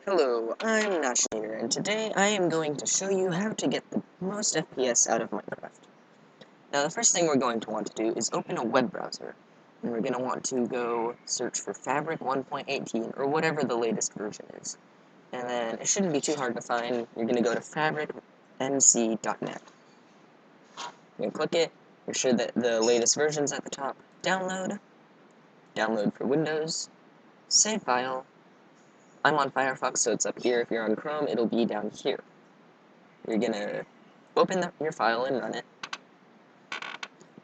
Hello, I'm Nashir, and today I am going to show you how to get the most FPS out of Minecraft. Now, the first thing we're going to want to do is open a web browser, and we're going to want to go search for Fabric 1.18, or whatever the latest version is. And then, it shouldn't be too hard to find, you're going to go to fabricnc.net. You're going to click it, make sure that the latest version's at the top, download for Windows, save file. I'm on Firefox, so it's up here. If you're on Chrome, it'll be down here. You're gonna open your file and run it.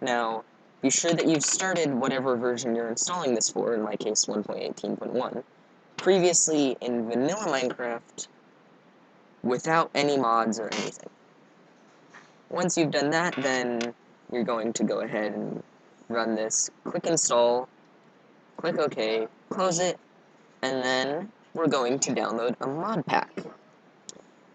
Now, be sure that you've started whatever version you're installing this for, in my case 1.18.1, previously in vanilla Minecraft without any mods or anything. Once you've done that, then you're going to go ahead and run this, click install, click OK, close it, and then we're going to download a Modpack.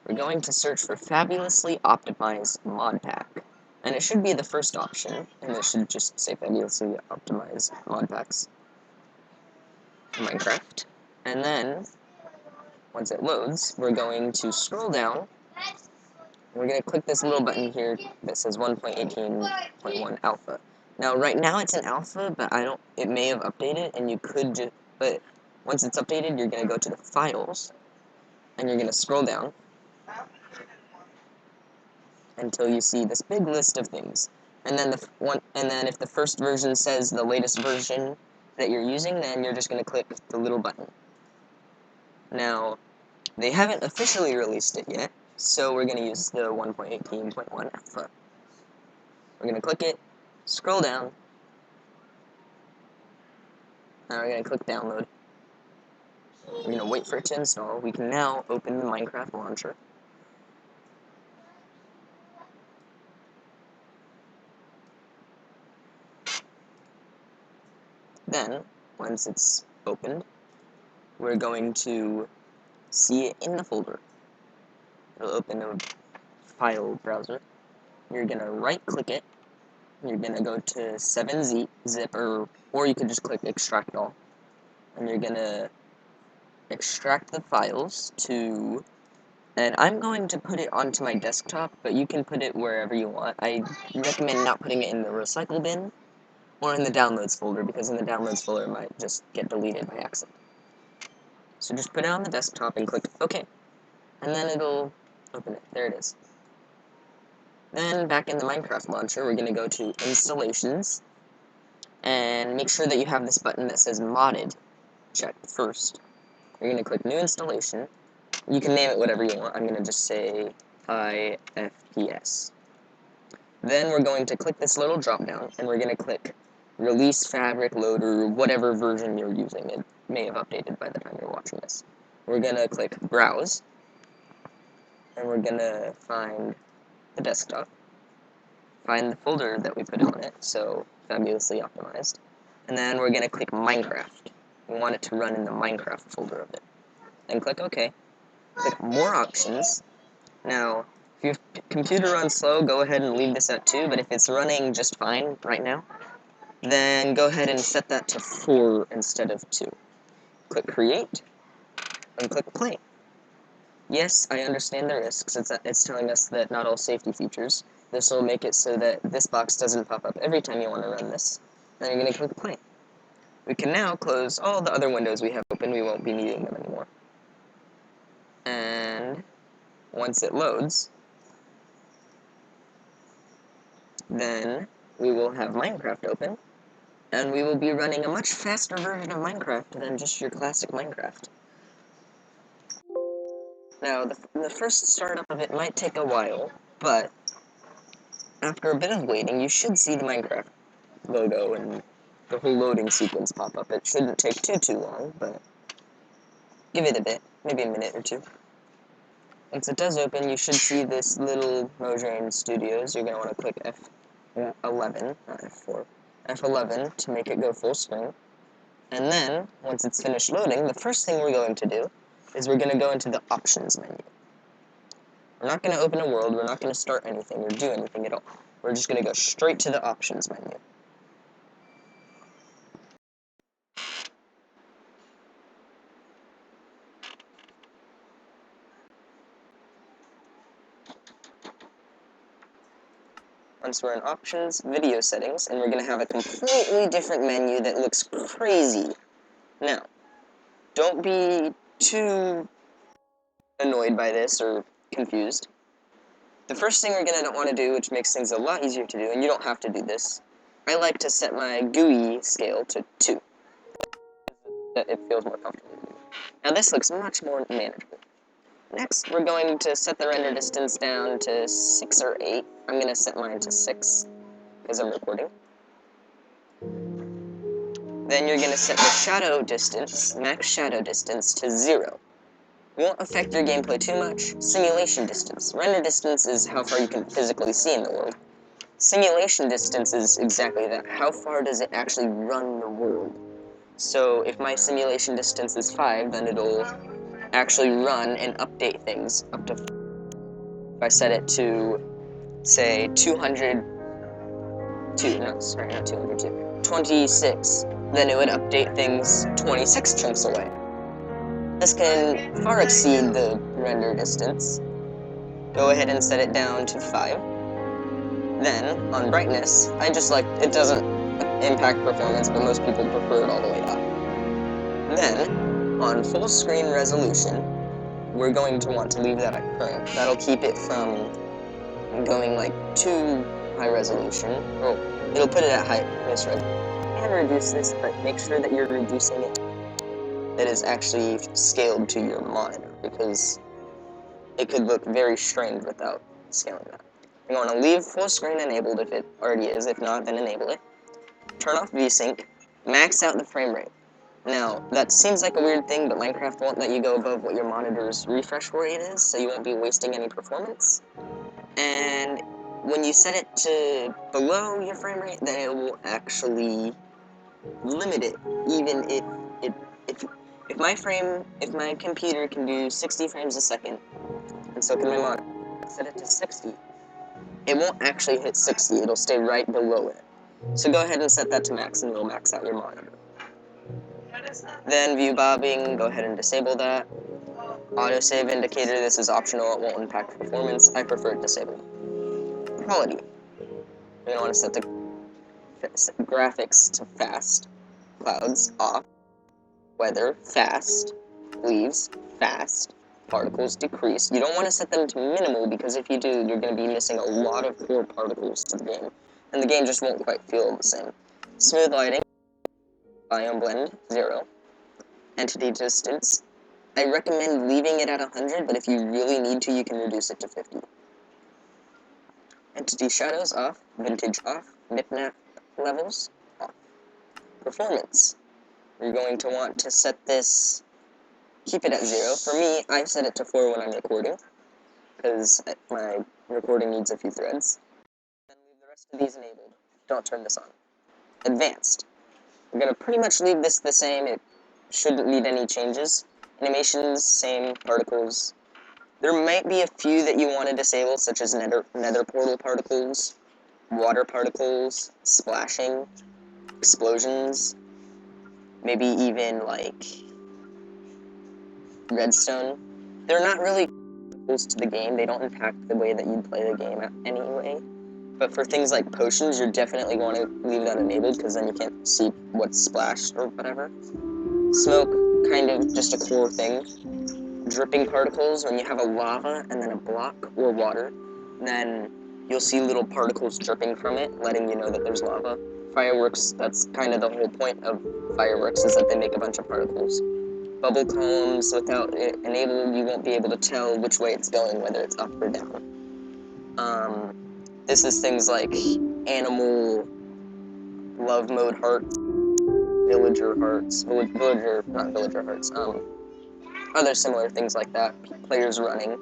We're going to search for Fabulously Optimized Modpack. And it should be the first option, and it should just say Fabulously Optimized Modpacks Minecraft. And then, once it loads, we're going to scroll down, and we're going to click this little button here that says 1.18.1 alpha. Now, right now it's an alpha, but it may have updated, and you could just, but once it's updated, you're going to go to the files, and you're going to scroll down until you see this big list of things. And then if the first version says the latest version that you're using, then you're just going to click the little button. Now, they haven't officially released it yet, so we're going to use the 1.18.1 alpha. We're going to click it, scroll down, and we're going to click download. We're going to wait for it to install. We can now open the Minecraft launcher. Then, once it's opened, we're going to see it in the folder. It'll open a file browser. You're gonna right click it. You're gonna go to 7-zip, or you could just click extract all. And you're gonna extract the files to, and I'm going to put it onto my desktop, but you can put it wherever you want. I recommend not putting it in the recycle bin or in the downloads folder, because in the downloads folder it might just get deleted by accident. So just put it on the desktop and click OK. And then it'll open it. There it is. Then, back in the Minecraft launcher, we're going to go to Installations, and make sure that you have this button that says Modded checked first. You're going to click New Installation. You can name it whatever you want. I'm going to just say High FPS. Then we're going to click this little drop down, and we're going to click Release Fabric Loader, whatever version you're using. It may have updated by the time you're watching this. We're going to click Browse, and we're going to find the desktop. Find the folder that we put on it, so Fabulously Optimized, and then we're going to click Minecraft. We want it to run in the Minecraft folder of it. Then click OK. Click More Options. Now, if your computer runs slow, go ahead and leave this at 2, but if it's running just fine right now, then go ahead and set that to 4 instead of 2. Click Create, and click Play. Yes, I understand the risks. It's telling us that not all safety features. This will make it so that this box doesn't pop up every time you want to run this. Then you're going to click Play. We can now close all the other windows we have open. We won't be needing them anymore. And once it loads, then we will have Minecraft open, and we will be running a much faster version of Minecraft than just your classic Minecraft. Now, the first startup of it might take a while, but after a bit of waiting, you should see the Minecraft logo and the whole loading sequence pop up. It shouldn't take too long, but give it a bit, maybe a minute or two. Once it does open, you should see this little Mojang Studios. You're going to want to click F11, not F4, F11 to make it go full screen. And then, once it's finished loading, the first thing we're going to do is we're going to go into the Options menu. We're not going to open a world, we're not going to start anything or do anything at all. We're just going to go straight to the Options menu. Once we're in Options, Video Settings, and we're going to have a completely different menu that looks crazy. Now, don't be too annoyed by this or confused. The first thing we're going to want to do, which makes things a lot easier to do, and you don't have to do this, I like to set my GUI scale to 2. It feels more comfortable to do. Now this looks much more manageable. Next, we're going to set the render distance down to 6 or 8. I'm going to set mine to 6, because I'm recording. Then you're going to set the shadow distance, max shadow distance, to 0. It won't affect your gameplay too much. Simulation distance. Render distance is how far you can physically see in the world. Simulation distance is exactly that. How far does it actually run the world? So if my simulation distance is 5, then it'll actually run and update things up to 5. If I set it to, say, 26, then it would update things 26 chunks away. This can far exceed the render distance. Go ahead and set it down to 5. Then, on brightness, I just like, it doesn't impact performance, but most people prefer it all the way up. Then, on full screen resolution, we're going to want to leave that at current. That'll keep it from going like too high resolution. Oh, it'll put it at highest resolution. And reduce this, but make sure that you're reducing it that is actually scaled to your monitor, because it could look very strange without scaling that. You want to leave full screen enabled if it already is. If not, then enable it. Turn off VSync. Max out the frame rate. Now, that seems like a weird thing, but Minecraft won't let you go above what your monitor's refresh rate is, so you won't be wasting any performance. And when you set it to below your frame rate, then it will actually limit it, even if my computer can do 60 frames a second, and so can my monitor, set it to 60, it won't actually hit 60, it'll stay right below it. So go ahead and set that to max, and it'll max out your monitor. Then view bobbing, go ahead and disable that. Autosave indicator, this is optional, it won't impact performance, I prefer it disabled. Quality. You're going to want to set the graphics to fast, clouds off, weather fast, leaves fast, particles decrease. You don't want to set them to minimal, because if you do, you're going to be missing a lot of core particles to the game, and the game just won't quite feel the same. Smooth lighting, biome blend, 0. Entity distance, I recommend leaving it at 100, but if you really need to, you can reduce it to 50. Entity shadows off, vintage off, nip-nap levels off. Performance, you're going to want to set this, keep it at 0. For me, I've set it to 4 when I'm recording, because my recording needs a few threads. Then leave the rest of these enabled. Don't turn this on. Advanced. We're going to pretty much leave this the same. It shouldn't need any changes. Animations, same. Particles. There might be a few that you want to disable, such as nether portal particles, water particles, splashing, explosions, maybe even, like, redstone. They're not really close to the game, they don't impact the way that you play the game anyway. But for things like potions, you're definitely going to leave that enabled, because then you can't see what's splashed or whatever. Smoke, kind of just a core thing. Dripping particles, when you have a lava and then a block or water, then you'll see little particles dripping from it, letting you know that there's lava. Fireworks, that's kind of the whole point of fireworks, is that they make a bunch of particles. Bubble columns, without it enabled, you won't be able to tell which way it's going, whether it's up or down. This is things like animal love mode hearts, villager hearts, not villager hearts, other similar things like that. Players running,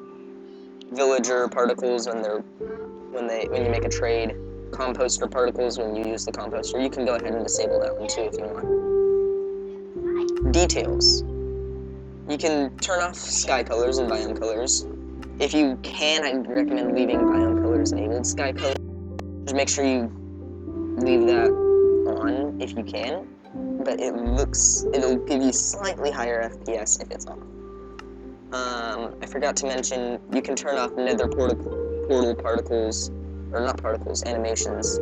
villager particles when you make a trade, composter particles when you use the composter. You can go ahead and disable that one too if you want. Details. You can turn off sky colors and biome colors. If you can, I recommend leaving biome colors enabled. Sky colors, just make sure you leave that on if you can, but it'll give you slightly higher FPS if it's off. I forgot to mention, you can turn off nether portal particles or not particles, animations,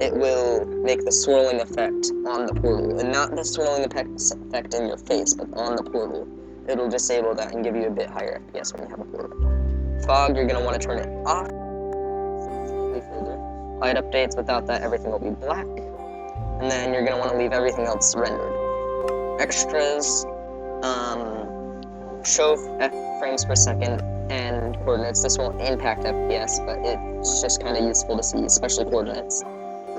it will make the swirling effect on the portal, and not the swirling effect in your face, but on the portal. It'll disable that and give you a bit higher FPS when you have a portal. Fog, you're going to want to turn it off slightly further. Light updates, without that everything will be black, and then you're going to want to leave everything else rendered. Extras, show frames per second and coordinates. This won't impact FPS, but it's just kind of useful to see, especially coordinates.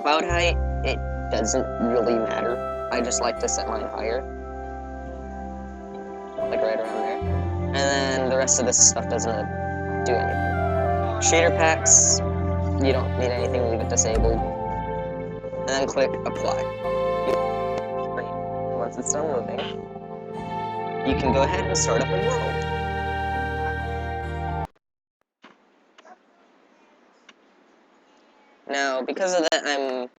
Cloud height, it doesn't really matter. I just like to set mine higher, like right around there. And then the rest of this stuff doesn't do anything. Shader packs, you don't need anything, leave it disabled. And then click apply. Once it's done loading, you can go ahead and start up a world. Now, because of that, I'm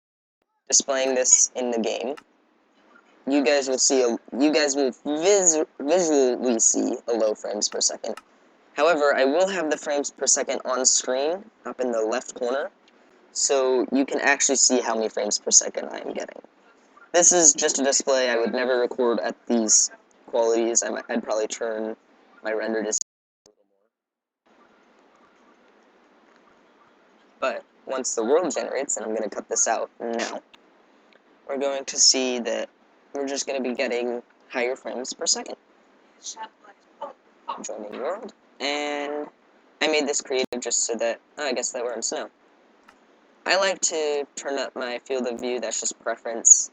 displaying this in the game. You guys will visually see a low frames per second. However, I will have the frames per second on screen up in the left corner, so you can actually see how many frames per second I am getting. This is just a display. I would never record at these qualities. I'd probably turn my render distance a little more. But once the world generates, and I'm going to cut this out now, we're going to see that we're just going to be getting higher frames per second. Joining world, and I made this creative just so that, I guess that we're in snow. I like to turn up my field of view, that's just preference.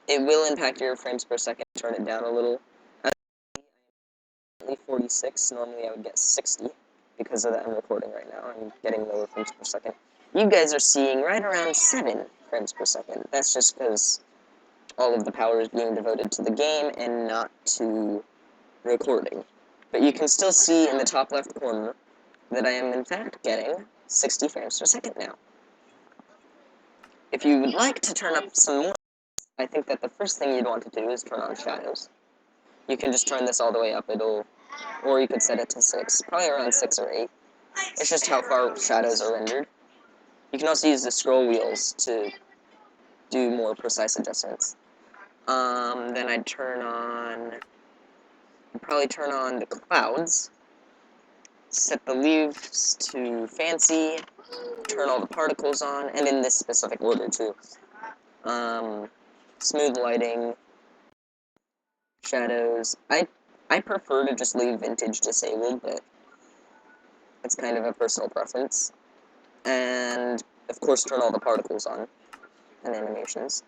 It will impact your frames per second, turn it down a little. I'm 46, normally I would get 60. Because of that, I'm recording right now, I'm getting lower frames per second. You guys are seeing right around 7 frames per second. That's just because all of the power is being devoted to the game and not to recording. But you can still see in the top left corner that I am in fact getting 60 frames per second now. If you would like to turn up some more, I think that the first thing you'd want to do is turn on shadows. You can just turn this all the way up, or you could set it to 6, probably around 6 or 8. It's just how far shadows are rendered. You can also use the scroll wheels to do more precise adjustments. Then I'd probably turn on the clouds, set the leaves to fancy, turn all the particles on, and in this specific order too. Smooth lighting, shadows. I prefer to just leave vintage disabled, but it's kind of a personal preference. And of course turn all the particles on and animations.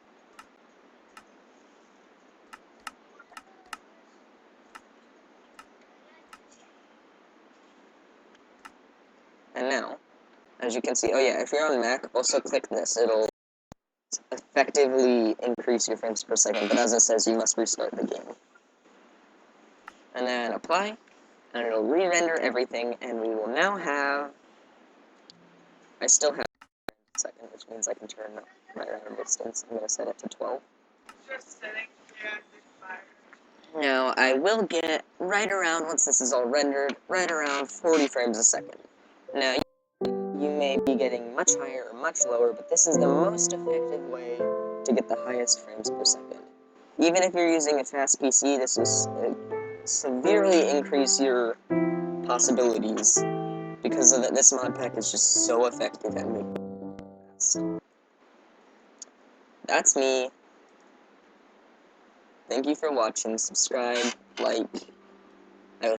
And now, as you can see, oh yeah, if you're on Mac, also click this. It'll effectively increase your frames per second, but as it says, you must restart the game. And then apply, and it'll re-render everything, and we will now have... I still have a second, which means I can turn up my render distance. I'm going to set it to 12. Now, I will get right around, once this is all rendered, right around 40 frames a second. Now, you may be getting much higher or much lower, but this is the most effective way to get the highest frames per second. Even if you're using a fast PC, this will severely increase your possibilities, because of this Modpack is just so effective at making it fast. That's me. Thank you for watching. Subscribe, like,